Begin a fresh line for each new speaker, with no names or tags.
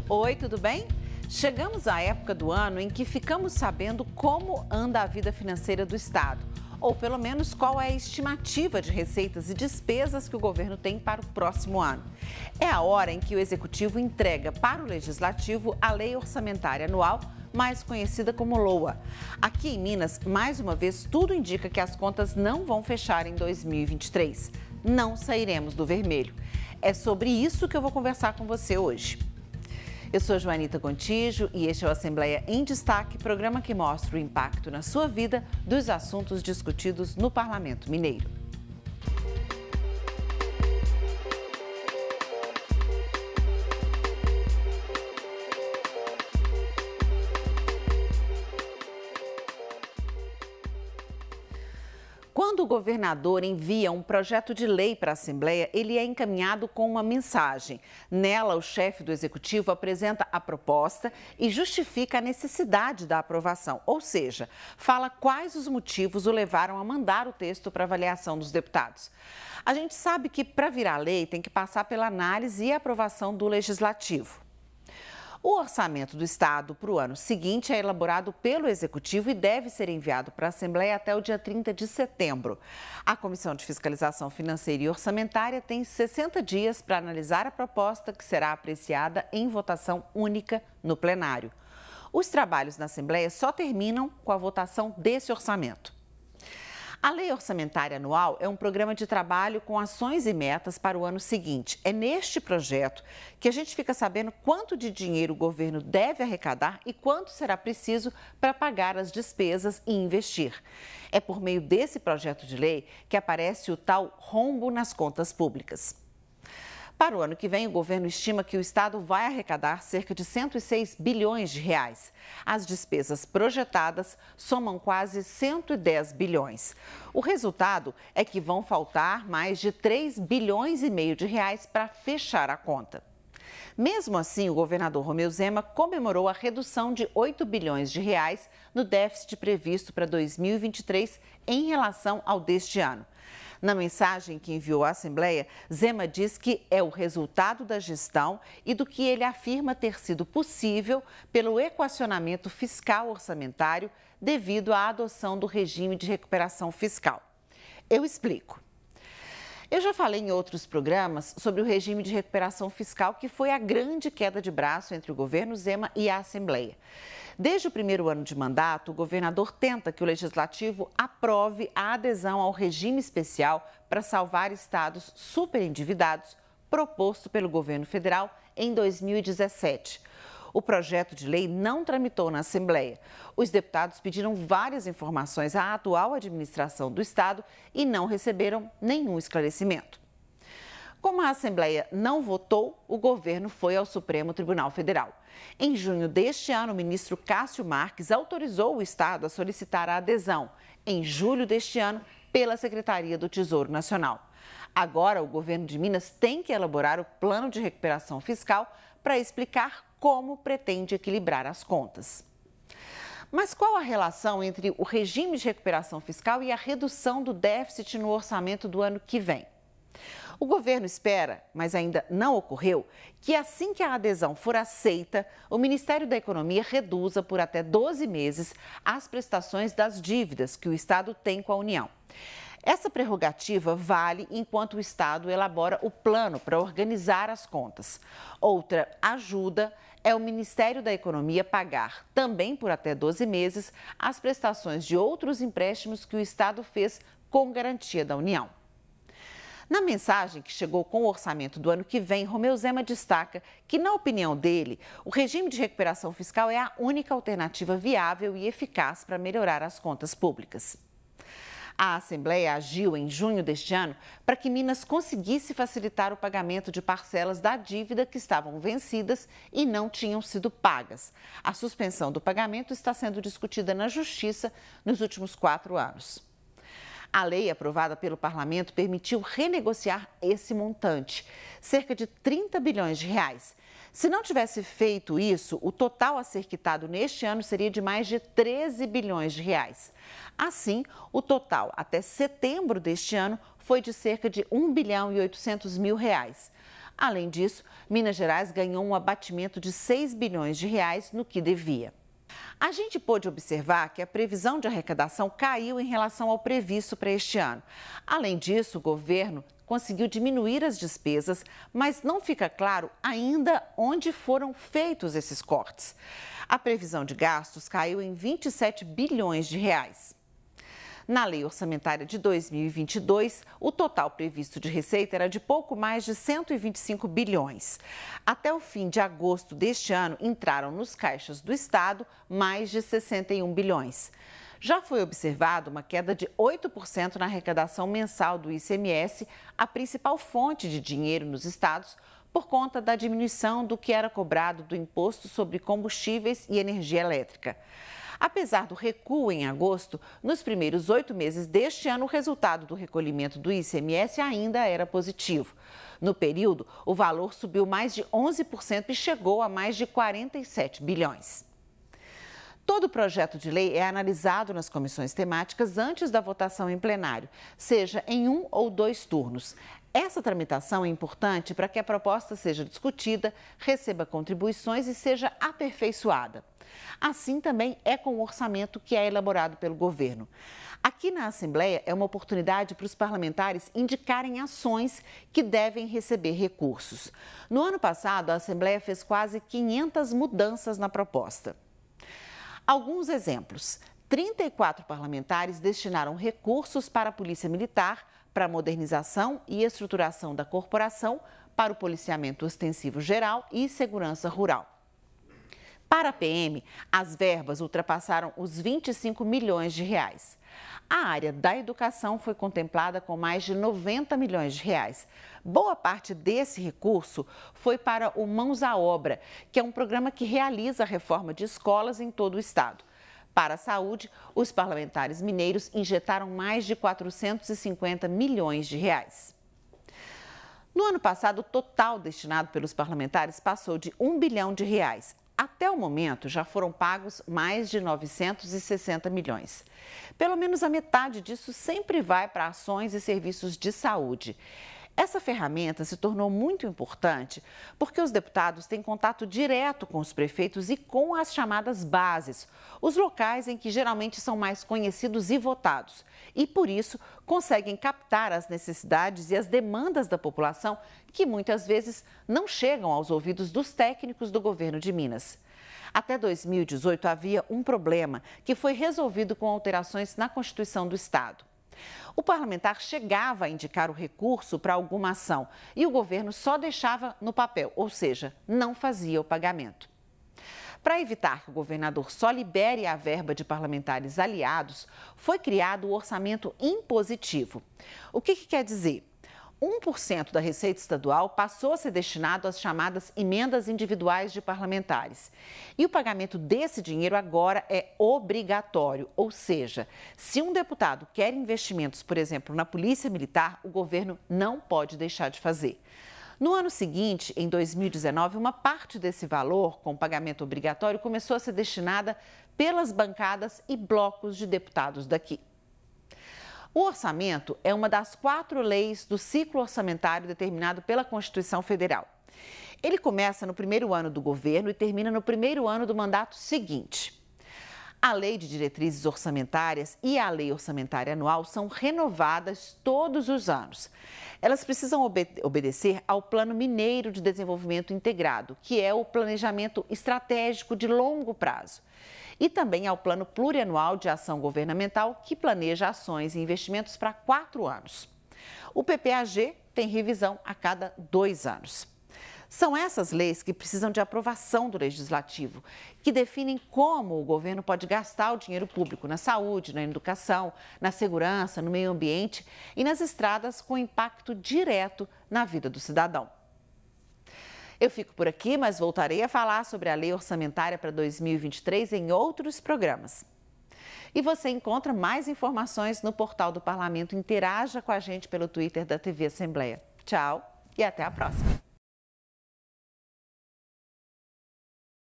Oi, tudo bem? Chegamos à época do ano em que ficamos sabendo como anda a vida financeira do Estado, ou pelo menos qual é a estimativa de receitas e despesas que o governo tem para o próximo ano. É a hora em que o Executivo entrega para o Legislativo a Lei Orçamentária Anual, mais conhecida como LOA. Aqui em Minas, mais uma vez, tudo indica que as contas não vão fechar em 2023. Não sairemos do vermelho. É sobre isso que eu vou conversar com você hoje. Eu sou Joanita Gontijo e este é o Assembleia em Destaque, programa que mostra o impacto na sua vida dos assuntos discutidos no Parlamento Mineiro. Quando o governador envia um projeto de lei para a Assembleia, ele é encaminhado com uma mensagem. Nela, o chefe do Executivo apresenta a proposta e justifica a necessidade da aprovação, ou seja, fala quais os motivos o levaram a mandar o texto para avaliação dos deputados. A gente sabe que para virar lei tem que passar pela análise e aprovação do Legislativo. O orçamento do Estado para o ano seguinte é elaborado pelo Executivo e deve ser enviado para a Assembleia até o dia 30 de setembro. A Comissão de Fiscalização Financeira e Orçamentária tem 60 dias para analisar a proposta, que será apreciada em votação única no plenário. Os trabalhos na Assembleia só terminam com a votação desse orçamento. A Lei Orçamentária Anual é um programa de trabalho com ações e metas para o ano seguinte. É neste projeto que a gente fica sabendo quanto de dinheiro o governo deve arrecadar e quanto será preciso para pagar as despesas e investir. É por meio desse projeto de lei que aparece o tal rombo nas contas públicas. Para o ano que vem, o governo estima que o Estado vai arrecadar cerca de 106 bilhões de reais. As despesas projetadas somam quase 110 bilhões. O resultado é que vão faltar mais de 3 bilhões e meio de reais para fechar a conta. Mesmo assim, o governador Romeu Zema comemorou a redução de 8 bilhões de reais no déficit previsto para 2023 em relação ao deste ano. Na mensagem que enviou à Assembleia, Zema diz que é o resultado da gestão e do que ele afirma ter sido possível pelo equacionamento fiscal orçamentário devido à adoção do regime de recuperação fiscal. Eu explico. Eu já falei em outros programas sobre o regime de recuperação fiscal, que foi a grande queda de braço entre o governo Zema e a Assembleia. Desde o primeiro ano de mandato, o governador tenta que o Legislativo aprove a adesão ao regime especial para salvar estados superendividados, proposto pelo governo federal em 2017. O projeto de lei não tramitou na Assembleia. Os deputados pediram várias informações à atual administração do Estado e não receberam nenhum esclarecimento. Como a Assembleia não votou, o governo foi ao Supremo Tribunal Federal. Em junho deste ano, o ministro Cássio Marques autorizou o Estado a solicitar a adesão, em julho deste ano, pela Secretaria do Tesouro Nacional. Agora, o governo de Minas tem que elaborar o plano de recuperação fiscal para explicar como pretende equilibrar as contas. Mas qual a relação entre o regime de recuperação fiscal e a redução do déficit no orçamento do ano que vem? O governo espera, mas ainda não ocorreu, que assim que a adesão for aceita, o Ministério da Economia reduza por até 12 meses as prestações das dívidas que o Estado tem com a União. Essa prerrogativa vale enquanto o Estado elabora o plano para organizar as contas. Outra ajuda é o Ministério da Economia pagar, também por até 12 meses, as prestações de outros empréstimos que o Estado fez com garantia da União. Na mensagem que chegou com o orçamento do ano que vem, Romeu Zema destaca que, na opinião dele, o regime de recuperação fiscal é a única alternativa viável e eficaz para melhorar as contas públicas. A Assembleia agiu em junho deste ano para que Minas conseguisse facilitar o pagamento de parcelas da dívida que estavam vencidas e não tinham sido pagas. A suspensão do pagamento está sendo discutida na Justiça nos últimos 4 anos. A lei aprovada pelo Parlamento permitiu renegociar esse montante, cerca de 30 bilhões de reais. Se não tivesse feito isso, o total a ser quitado neste ano seria de mais de 13 bilhões de reais. Assim, o total até setembro deste ano foi de cerca de 1 bilhão e 800 mil reais. Além disso, Minas Gerais ganhou um abatimento de 6 bilhões de reais no que devia. A gente pôde observar que a previsão de arrecadação caiu em relação ao previsto para este ano. Além disso, o governo conseguiu diminuir as despesas, mas não fica claro ainda onde foram feitos esses cortes. A previsão de gastos caiu em 27 bilhões de reais. Na lei orçamentária de 2022, o total previsto de receita era de pouco mais de 125 bilhões. Até o fim de agosto deste ano, entraram nos caixas do Estado mais de 61 bilhões. Já foi observada uma queda de 8% na arrecadação mensal do ICMS, a principal fonte de dinheiro nos estados, por conta da diminuição do que era cobrado do Imposto sobre Combustíveis e Energia Elétrica. Apesar do recuo em agosto, nos primeiros 8 meses deste ano, o resultado do recolhimento do ICMS ainda era positivo. No período, o valor subiu mais de 11% e chegou a mais de 47 bilhões. Todo projeto de lei é analisado nas comissões temáticas antes da votação em plenário, seja em 1 ou 2 turnos. Essa tramitação é importante para que a proposta seja discutida, receba contribuições e seja aperfeiçoada. Assim também é com o orçamento que é elaborado pelo governo. Aqui na Assembleia é uma oportunidade para os parlamentares indicarem ações que devem receber recursos. No ano passado, a Assembleia fez quase 500 mudanças na proposta. Alguns exemplos: 34 parlamentares destinaram recursos para a Polícia Militar, para a modernização e estruturação da corporação, para o policiamento ostensivo geral e segurança rural. Para a PM, as verbas ultrapassaram os 25 milhões de reais. A área da educação foi contemplada com mais de 90 milhões de reais. Boa parte desse recurso foi para o Mãos à Obra, que é um programa que realiza a reforma de escolas em todo o estado. Para a saúde, os parlamentares mineiros injetaram mais de 450 milhões de reais. No ano passado, o total destinado pelos parlamentares passou de 1 bilhão de reais. Até o momento, já foram pagos mais de 960 milhões. Pelo menos a metade disso sempre vai para ações e serviços de saúde. Essa ferramenta se tornou muito importante porque os deputados têm contato direto com os prefeitos e com as chamadas bases, os locais em que geralmente são mais conhecidos e votados. E, por isso, conseguem captar as necessidades e as demandas da população que muitas vezes não chegam aos ouvidos dos técnicos do governo de Minas. Até 2018 havia um problema que foi resolvido com alterações na Constituição do Estado. O parlamentar chegava a indicar o recurso para alguma ação e o governo só deixava no papel, ou seja, não fazia o pagamento. Para evitar que o governador só libere a verba de parlamentares aliados, foi criado o orçamento impositivo. O que quer dizer? 1% da receita estadual passou a ser destinado às chamadas emendas individuais de parlamentares. E o pagamento desse dinheiro agora é obrigatório, ou seja, se um deputado quer investimentos, por exemplo, na Polícia Militar, o governo não pode deixar de fazer. No ano seguinte, em 2019, uma parte desse valor, com pagamento obrigatório, começou a ser destinada pelas bancadas e blocos de deputados daqui. O orçamento é uma das 4 leis do ciclo orçamentário determinado pela Constituição Federal. Ele começa no primeiro ano do governo e termina no primeiro ano do mandato seguinte. A Lei de Diretrizes Orçamentárias e a Lei Orçamentária Anual são renovadas todos os anos. Elas precisam obedecer ao Plano Mineiro de Desenvolvimento Integrado, que é o planejamento estratégico de longo prazo. E também ao Plano Plurianual de Ação Governamental, que planeja ações e investimentos para 4 anos. O PPAG tem revisão a cada 2 anos. São essas leis que precisam de aprovação do Legislativo, que definem como o governo pode gastar o dinheiro público na saúde, na educação, na segurança, no meio ambiente e nas estradas com impacto direto na vida do cidadão. Eu fico por aqui, mas voltarei a falar sobre a Lei Orçamentária para 2023 em outros programas. E você encontra mais informações no portal do Parlamento. Interaja com a gente pelo Twitter da TV Assembleia. Tchau e até a próxima.